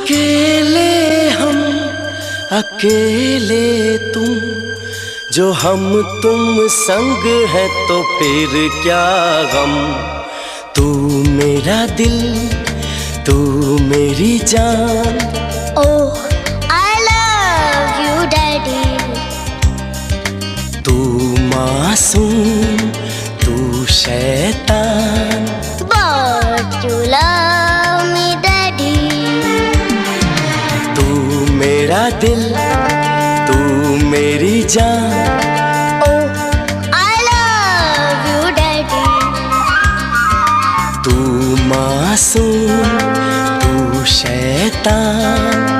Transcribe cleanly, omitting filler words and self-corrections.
अकेले हम, अकेले तुम, जो हम तुम संग है तो फिर क्या गम। तू मेरा दिल, तू मेरी जान। ओह आई लव यू डैडी। तू मासूम, तू शैतान। But you love me daddy. तू मेरा दिल, तू मेरी जान। ओह आई लव यू डैडी। तू मासूम, तू शैतान।